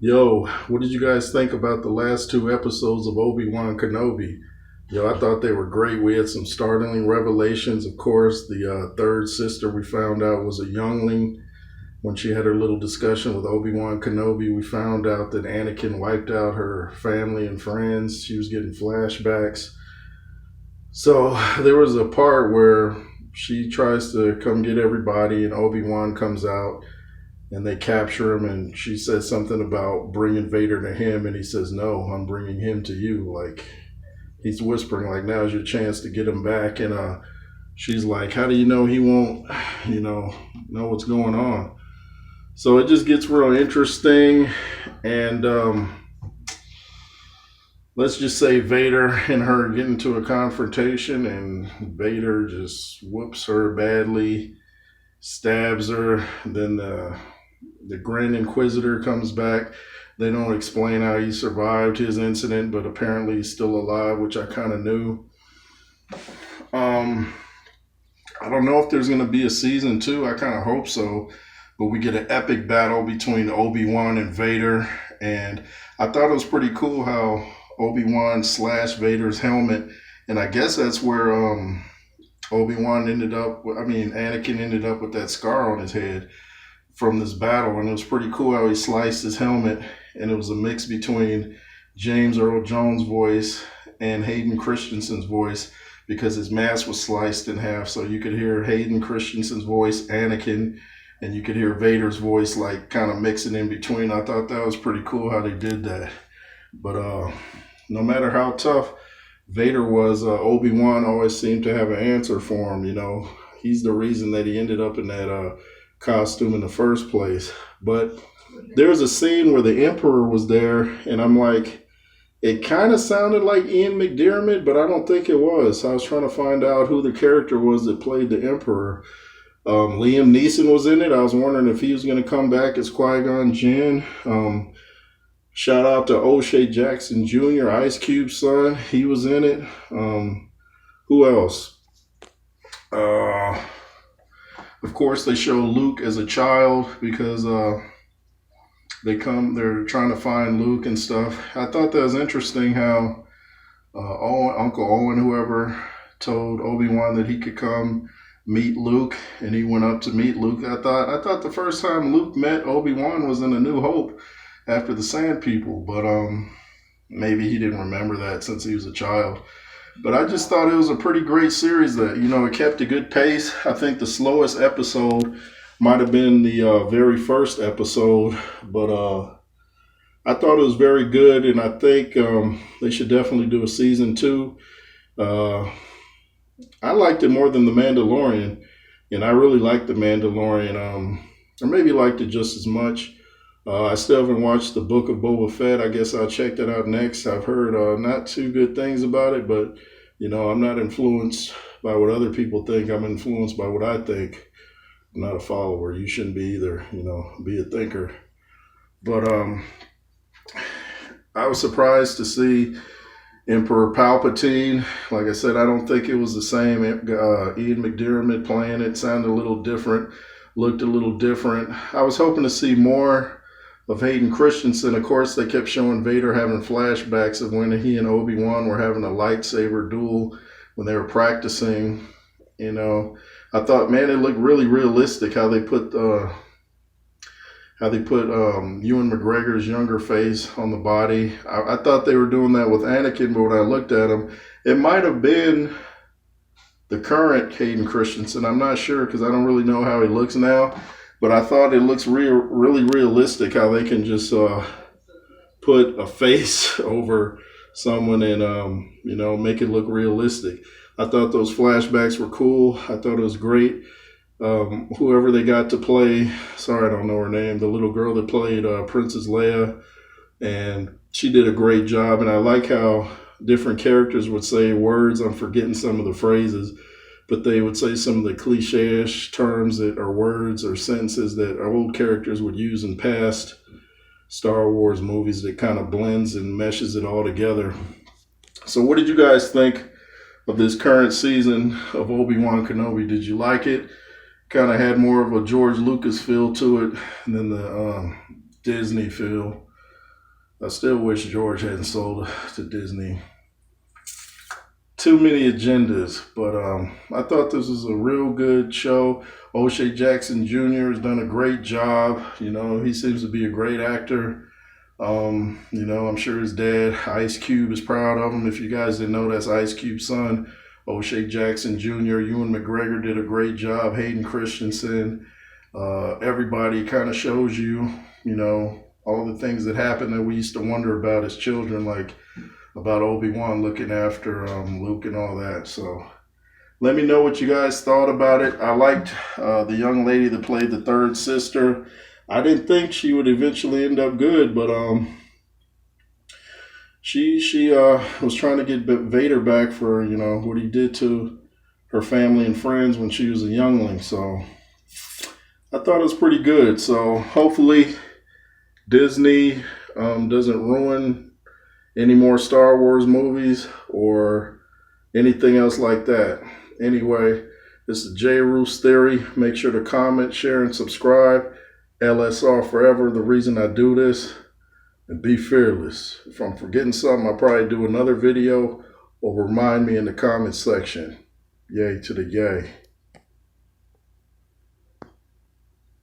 Yo, what did you guys think about the last two episodes of Obi-Wan Kenobi? Yo, I thought they were great. We had some startling revelations. Of course, the third sister we found out was a youngling. When she had her little discussion with Obi-Wan Kenobi, we found out that Anakin wiped out her family and friends. She was getting flashbacks. So there was a part where she tries to come get everybody, and Obi-Wan comes out and they capture him, and she says something about bringing Vader to him, and he says, no, I'm bringing him to you. Like, he's whispering, like, now's your chance to get him back. And she's like, how do you know he won't, know what's going on? So it just gets real interesting. And let's just say Vader and her get into a confrontation, and Vader just whoops her badly, stabs her. Then the Grand Inquisitor comes back. They don't explain how he survived his incident, but apparently he's still alive, which I kind of knew. Um, I don't know if there's going to be a season two. I kind of hope so. But we get an epic battle between Obi-Wan and Vader. And I thought it was pretty cool how Obi-Wan slashed Vader's helmet. And I guess that's where Anakin ended up with that scar on his head from this battle, and it was pretty cool how he sliced his helmet, and it was a mix between James Earl Jones' voice and Hayden Christensen's voice because his mask was sliced in half, so you could hear Hayden Christensen's voice, Anakin, and you could hear Vader's voice like kind of mixing in between. I thought that was pretty cool how they did that. But no matter how tough Vader was, Obi-Wan always seemed to have an answer for him. He's the reason that he ended up in that costume in the first place. But there's a scene where the Emperor was there, and I'm like, it kind of sounded like Ian McDiarmid, but I don't think it was. I was trying to find out who the character was that played the Emperor. Liam Neeson was in it. I was wondering if he was going to come back as Qui-Gon Jinn. Shout out to O'Shea Jackson Jr., Ice Cube's son. He was in it. Who else? Of course, they show Luke as a child because they're trying to find Luke and stuff. I thought that was interesting how Uncle Owen, whoever, told Obi-Wan that he could come meet Luke, and he went up to meet Luke. I thought the first time Luke met Obi-Wan was in A New Hope after the Sand People, but maybe he didn't remember that since he was a child. But I just thought it was a pretty great series that, it kept a good pace. I think the slowest episode might have been the very first episode, but I thought it was very good, and I think they should definitely do a season two. I liked it more than The Mandalorian, and I really liked The Mandalorian, or maybe liked it just as much. I still haven't watched the Book of Boba Fett. I guess I'll check that out next. I've heard not too good things about it, but I'm not influenced by what other people think. I'm influenced by what I think. I'm not a follower. You shouldn't be either. Be a thinker. But I was surprised to see Emperor Palpatine. Like I said, I don't think it was the same. Ian McDiarmid playing it sounded a little different, looked a little different. I was hoping to see more of Hayden Christensen. Of course, they kept showing Vader having flashbacks of when he and Obi-Wan were having a lightsaber duel when they were practicing. I thought, man, it looked really realistic how they put Ewan McGregor's younger face on the body. I thought they were doing that with Anakin, but when I looked at him, it might have been the current Hayden Christensen. I'm not sure because I don't really know how he looks now. But I thought it looks really realistic how they can just put a face over someone and, make it look realistic. I thought those flashbacks were cool. I thought it was great. Whoever they got to play, sorry, I don't know her name, the little girl that played Princess Leia, and she did a great job. And I like how different characters would say words. I'm forgetting some of the phrases, but they would say some of the cliche-ish terms that are words or sentences that our old characters would use in past Star Wars movies that kind of blends and meshes it all together. So what did you guys think of this current season of Obi-Wan Kenobi? Did you like it? Kind of had more of a George Lucas feel to it than the Disney feel. I still wish George hadn't sold to Disney. Too many agendas, but I thought this was a real good show. O'Shea Jackson Jr. has done a great job. You know, he seems to be a great actor. You know, I'm sure his dad, Ice Cube, is proud of him. If you guys didn't know, that's Ice Cube's son, O'Shea Jackson Jr. Ewan McGregor did a great job. Hayden Christensen. Everybody kind of shows you, you know, all the things that happened that we used to wonder about as children, like about Obi-Wan looking after Luke and all that. So let me know what you guys thought about it. I liked the young lady that played the third sister. I didn't think she would eventually end up good, but she was trying to get Vader back for, you know, what he did to her family and friends when she was a youngling. So I thought it was pretty good. So hopefully Disney doesn't ruin any more Star Wars movies or anything else like that. Anyway, this is J. Roos Theory. Make sure to comment, share, and subscribe. LSR forever, the reason I do this. And be fearless. If I'm forgetting something, I'll probably do another video or remind me in the comment section. Yay to the yay.